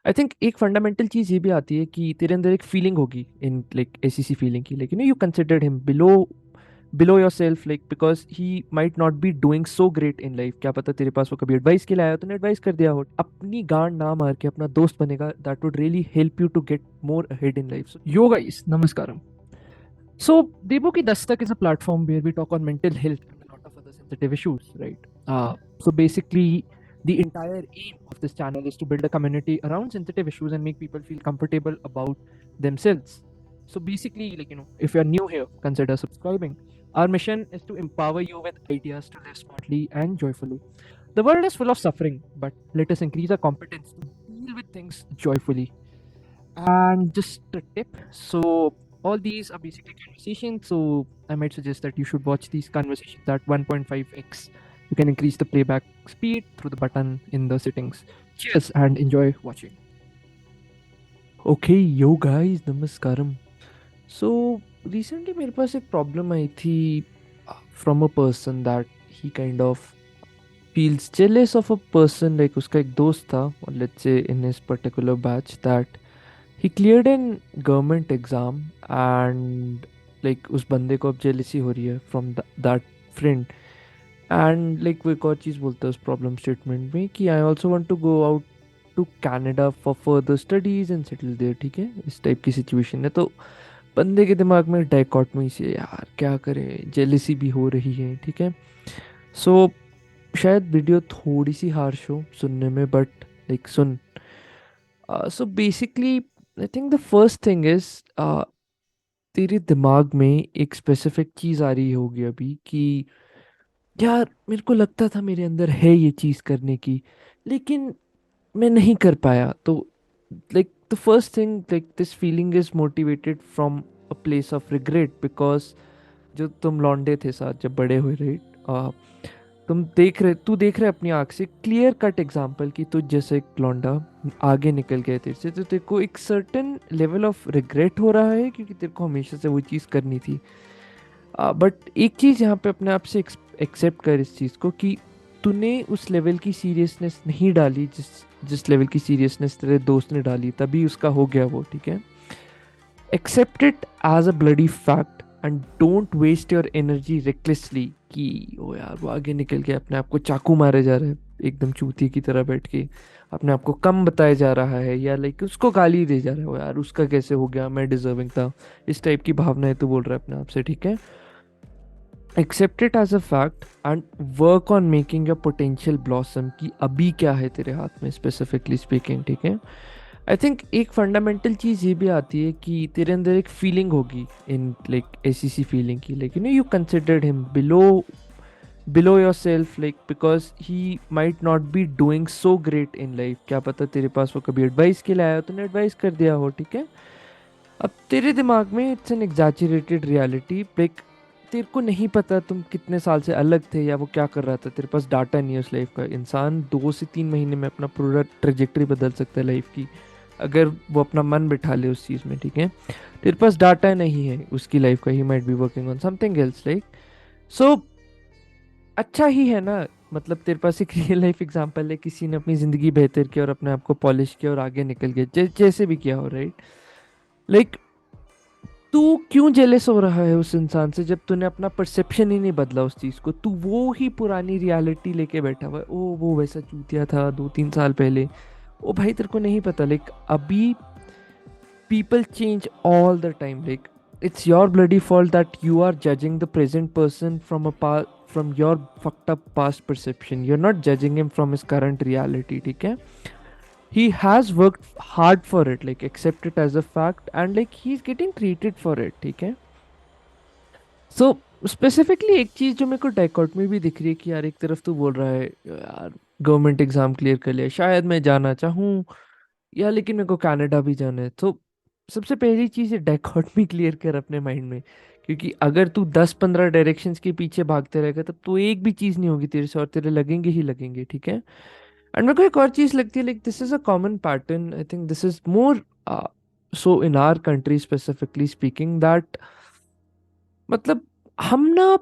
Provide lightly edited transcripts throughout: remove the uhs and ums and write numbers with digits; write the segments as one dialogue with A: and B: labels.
A: I think एक fundamental चीज ये भी आती है कि तेरे अंदर एक फीलिंग होगी इन लाइक ऐसी सी फीलिंग की, like you considered him below your self, like because he might not be doing so great in life. क्या पता तेरे पास वो कभी एडवाइस के लिए आया हो, तूने एडवाइस कर दिया हो। अपनी गांड ना मार के अपना दोस्त बनेगा, that would really help you to get more ahead in life. Yo guys, नमस्कारम. So, Debo Dastak is a platform where we talk on mental health and a lot of other sensitive issues, right? So basically, the entire aim of this channel is to build a community around sensitive issues and make people feel comfortable about themselves. So basically, if you're new here, consider subscribing. Our mission is to empower you with ideas to live smartly and joyfully. The world is full of suffering, but let us increase our competence to deal with things joyfully. And just a tip, so all these are basically conversations, so I might suggest that you should watch these conversations at 1.5x. You can increase the playback speed through the button in the settings. Cheers and enjoy watching. Okay, yo guys, namaskaram. So recently मेरे पास एक problem आई थी from a person that he kind of feels jealous of a person, like उसका एक दोस्त था, or let's say in his particular batch, that he cleared an government exam and like उस बंदे को अब जेलिसी हो रही है from that friend. And like वो एक और चीज़ बोलता है उस प्रॉब्लम स्टेटमेंट में कि I also want to go out to Canada for further studies and settle there, ठीक है, इस टाइप की सिचुएशन है। तो बंदे के दिमाग में डाइकॉटमी से यार क्या करें, जेलिसी भी हो रही है, ठीक है। सो शायद वीडियो थोड़ी सी हार्श हो सुनने में, but like soon. So basically I think the first thing is, तेरे दिमाग में एक स्पेसिफिक चीज़ आ रही होगी अभी कि यार मेरे को लगता था मेरे अंदर है ये चीज़ करने की, लेकिन मैं नहीं कर पाया। तो like the first thing, like this feeling is motivated from a place of regret, because जो तुम लौंडे थे साथ जब बड़े हुए, राइट, तू देख रहे अपनी आंख से क्लियर कट एग्जाम्पल कि तू जैसे एक लौंडा आगे निकल गए तेरे से, तो तेरे को एक सर्टेन लेवल ऑफ रिग्रेट हो रहा है क्योंकि तेरे को हमेशा से वो चीज़ करनी थी। बट एक चीज़ यहाँ पे अपने आप से एक्सेप्ट कर इस चीज़ को कि तूने उस लेवल की सीरियसनेस नहीं डाली जिस जिस लेवल की सीरियसनेस तेरे दोस्त ने डाली, तभी उसका हो गया वो, ठीक है। Accept it as a bloody fact and don't waste your energy recklessly कि ओ यार वो आगे निकल के अपने आप को चाकू मारे जा रहा है एकदम चूती की तरह बैठ के, अपने आप को कम बताया जा रहा है, या लाइक उसको गाली दे जा रहा है, ओ यार उसका कैसे हो गया, मैं डिजर्विंग था, इस टाइप की भावनाएं तो बोल रहा है अपने आप से, ठीक है। Accept it as a fact and work on making your potential blossom कि अभी क्या है तेरे हाथ में स्पेसिफिकली स्पीकिंग, ठीक है। आई थिंक एक फंडामेंटल चीज़ ये भी आती है कि तेरे अंदर एक फीलिंग होगी इन लाइक ऐसी सी फीलिंग की, like you considered him below your self, like because he might not be doing so great in life. क्या पता तेरे पास वो कभी एडवाइस के लिए आया हो, तूने एडवाइस कर दिया हो, ठीक है। अब तेरे दिमाग में इट्स एन एग्जैचुरेटेड रियलिटी, लाइक तेरे को नहीं पता तुम कितने साल से अलग थे या वो क्या कर रहा था, तेरे पास डाटा नहीं है उस लाइफ का। इंसान 2 से 3 महीने में अपना पूरा ट्रेजेक्टरी बदल सकता है लाइफ की, अगर वो अपना मन बिठा ले उस चीज़ में, ठीक है। तेरे पास डाटा नहीं है उसकी लाइफ का, he might be working on something else, like so अच्छा ही है ना। मतलब तेरे पास एक रियल लाइफ एग्जांपल है, किसी ने अपनी ज़िंदगी बेहतर की और अपने आप को पॉलिश किया और आगे निकल गया, जैसे भी किया हो, राइट। लाइक तू क्यों जेलस हो रहा है उस इंसान से जब तूने अपना परसेप्शन ही नहीं बदला उस चीज को, तू वो ही पुरानी रियलिटी लेके बैठा हुआ है, ओ वो वैसा चूतिया था 2 3 साल पहले। ओ भाई तेरे को नहीं पता, लाइक अभी people change all the time, like it's your bloody fault that you are judging the present person from from your fucked up past perception. You're not judging him from his current reality, ठीक है। He has worked hard for it, like accept it as a fact, and like he's getting treated for it, ठीक है। सो specifically एक चीज जो मेरे को dichotomy भी दिख रही है कि यार एक तरफ तो बोल रहा है यार गवर्नमेंट एग्जाम क्लियर कर लिया, शायद मैं जाना चाहूँ, या लेकिन मेरे को कनाडा भी जाना है। तो सबसे पहली चीज है डाइकोटमी क्लियर कर अपने माइंड में, क्योंकि अगर तू 10 15 डायरेक्शंस के पीछे भागते रहेगा तब तो एक भी चीज नहीं होगी तेरे से, और तेरे लगेंगे ही लगेंगे, ठीक है। एंड मेरे को एक और चीज लगती है, like this is a common pattern, I think this is more so in our country specifically speaking, that मतलब हम ना,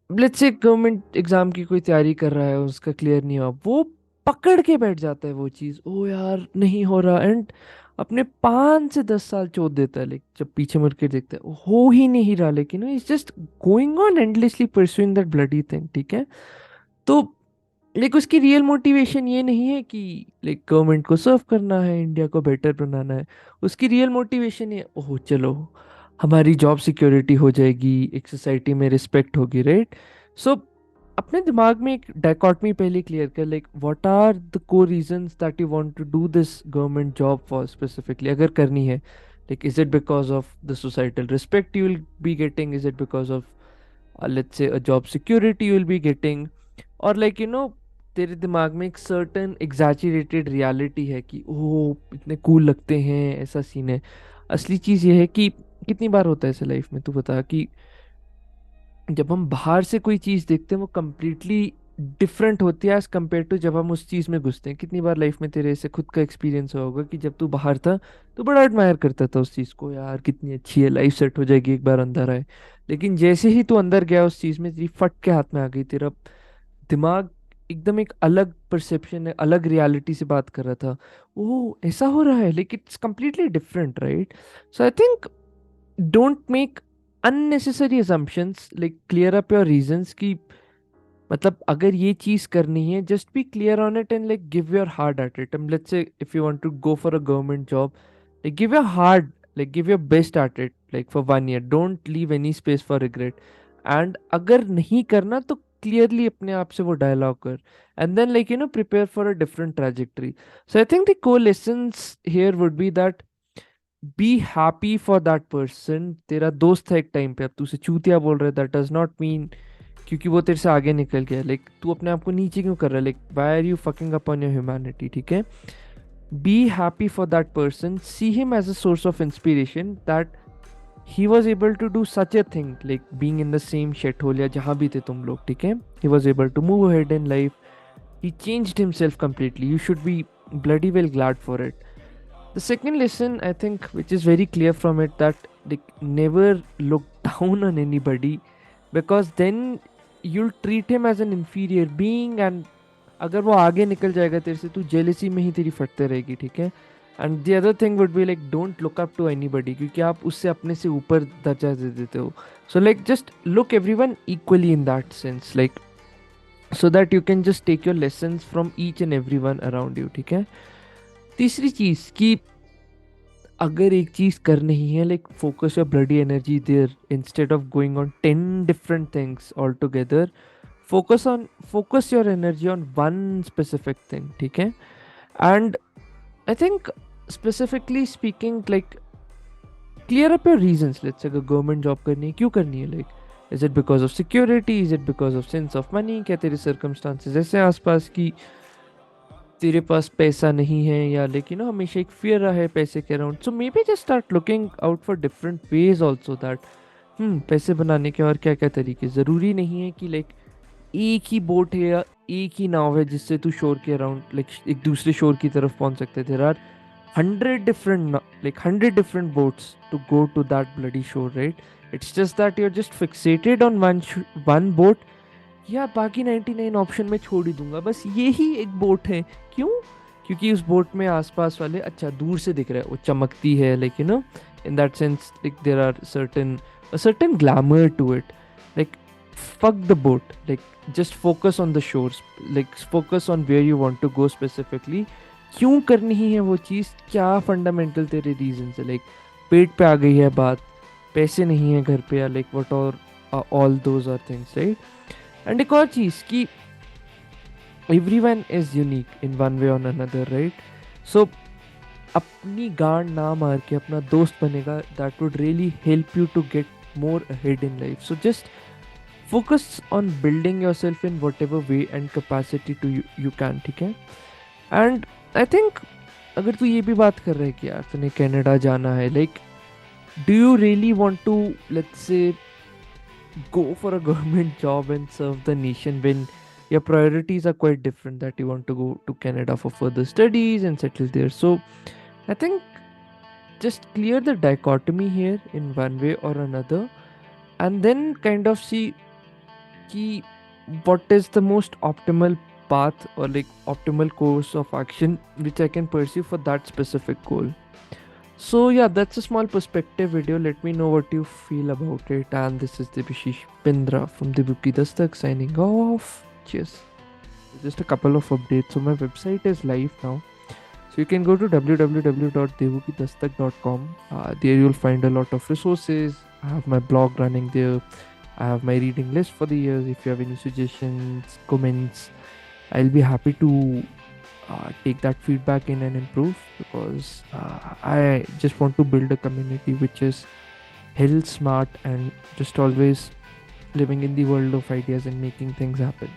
A: लेट्स से गवर्नमेंट एग्जाम की कोई तैयारी कर रहा है, उसका क्लियर नहीं हुआ, वो पकड़ के बैठ जाता है वो चीज़, ओ यार नहीं हो रहा, एंड अपने 5 से 10 साल चोद देता है, लाइक जब पीछे मुड़ के देखता है हो ही नहीं रहा, लेकिन it's just going on endlessly pursuing that bloody thing, ठीक है। तो लाइक उसकी रियल मोटिवेशन ये नहीं है कि लाइक गवर्नमेंट को सर्व करना है, इंडिया को बेटर बनाना है। उसकी रियल मोटिवेशन ये, ओह चलो हमारी जॉब सिक्योरिटी हो जाएगी, एक सोसाइटी में रिस्पेक्ट होगी, राइट। सो अपने दिमाग में एक डायकॉटमी पहले क्लियर कर, like what are the core reasons that you want to do this government job for specifically, अगर करनी है। Like is it because of the societal respect you will be getting, is it because of let's say a job security you will be getting, और like तेरे दिमाग में एक certain एग्जैचुरेटेड reality है कि ओह इतने कूल लगते हैं, ऐसा सीन है। असली चीज़ ये है कि कितनी बार होता है ऐसे लाइफ में, तू बता कि जब हम बाहर से कोई चीज़ देखते हैं वो कम्प्लीटली डिफरेंट होती है एज कम्पेयर टू जब हम उस चीज़ में घुसते हैं। कितनी बार लाइफ में तेरे ऐसे खुद का एक्सपीरियंस हुआ होगा कि जब तू बाहर था तो बड़ा एडमायर करता था उस चीज़ को, यार कितनी अच्छी है, लाइफ सेट हो जाएगी एक बार अंदर आए। लेकिन जैसे ही तू अंदर गया उस चीज़ में, तेरी फट के हाथ में आ गई, तेरा दिमाग एकदम एक अलग परसेप्शन है, अलग रियलिटी से बात कर रहा था, ओह ऐसा हो रहा है, लेकिन it's completely different, right. So I think don't make unnecessary assumptions, like clear up your reasons कि मतलब अगर ये चीज करनी है just be clear on it and like give your heart at it, and let's say if you want to go for a government job, like give your heart, like give your best at it, like for 1 year, don't leave any space for regret। and अगर नहीं करना तो clearly अपने आप से वो dialogue कर, and then like prepare for a different trajectory। so I think the core lessons here would be that B happy for that person, तेरा दोस्त है एक टाइम पे, अब तू उसे चूतिया बोल रहा है, दैट डज नॉट मीन क्योंकि वो तेरे से आगे निकल गया, लाइक तू अपने आप को नीचे क्यों कर रहा है, like why are you fucking up on your humanity, ठीक है। Be happy for that person, see him as a source of inspiration that he was able to do such a thing, like being in the same shit hole या जहाँ भी थे तुम लोग, ठीक है। He was able to move ahead in life, he changed himself completely, you should be bloody well glad for it। The second lesson, I think, which is very clear from it, that like never look down on anybody, because then you'll treat him as an inferior being, and अगर वो आगे निकल जाएगा तेरे से, तू jealousy में ही तेरी फटते रहेगी, ठीक है। And the other thing would be like don't look up to anybody, क्योंकि आप उससे अपने से ऊपर दर्जा दे देते हो। So like just look everyone equally in that sense, like so that you can just take your lessons from each and every one around you, ठीक है। तीसरी चीज कि अगर एक चीज करनी ही है, like focus your bloody energy there instead of going on 10 different things all together. Focus your energy on one specific thing, ठीक है। And I think specifically speaking, like clear up your reasons. Let's say अगर government job करनी है, क्यों करनी है, like is it because of security, is it because of sense of money, क्या तेरे सर्कमस्टांसेस ऐसे आसपास की तेरे पास पैसा नहीं है, या लेकिन हमेशा एक फियर रहा है पैसे के around. So may be just start looking out for different ways also that पैसे बनाने के और क्या क्या तरीके। ज़रूरी नहीं है कि लाइक एक ही बोट है या एक ही नाव है जिससे तू शोर के अराउंड लाइक एक दूसरे शोर की तरफ पहुंच सकते। There are 100 boats to go to that bloody shore, right? It's just that you're just fixated on one boat, या बाकी 99 ऑप्शन में छोड़ ही दूंगा, बस ये ही एक बोट है। क्यों? क्योंकि उस बोट में आसपास वाले अच्छा दूर से दिख रहा है, वो चमकती है, like in that sense like there are certain glamour to it. Like fuck the boat, like just focus on the shores, like focus on where you want to go specifically। क्यों करनी ही है वो चीज़, क्या फंडामेंटल तेरे reason है, like पेट पे आ गई है बात, पैसे नहीं है घर पे, या लाइक व्हाट और all those are things, right. And एक और चीज़ कि everyone is unique in one way or another, right. सो अपनी गांड ना मार के अपना दोस्त बनेगा, that would really help you to get more ahead in life. So just focus on building yourself in whatever way and capacity to you can, ठीक है। एंड आई थिंक अगर तू ये भी बात कर रहा है कि यार तूने कनाडा जाना है, like do you really want to let's say go for a government job and serve the nation when your priorities are quite different, that you want to go to Canada for further studies and settle there? So I think just clear the dichotomy here in one way or another, and then kind of see कि what is the most optimal path or like optimal course of action which I can pursue for that specific goal. So yeah, that's a small perspective video. Let me know what you feel about it. And this is Debashish Pindra from Devuki Dastak signing off. Cheers. Just a couple of updates. So my website is live now. So you can go to www.devukidastak.com. There you'll find a lot of resources. I have my blog running there. I have my reading list for the years. If you have any suggestions, comments, I'll be happy to take that feedback in and improve, because I just want to build a community which is hell smart and just always living in the world of ideas and making things happen.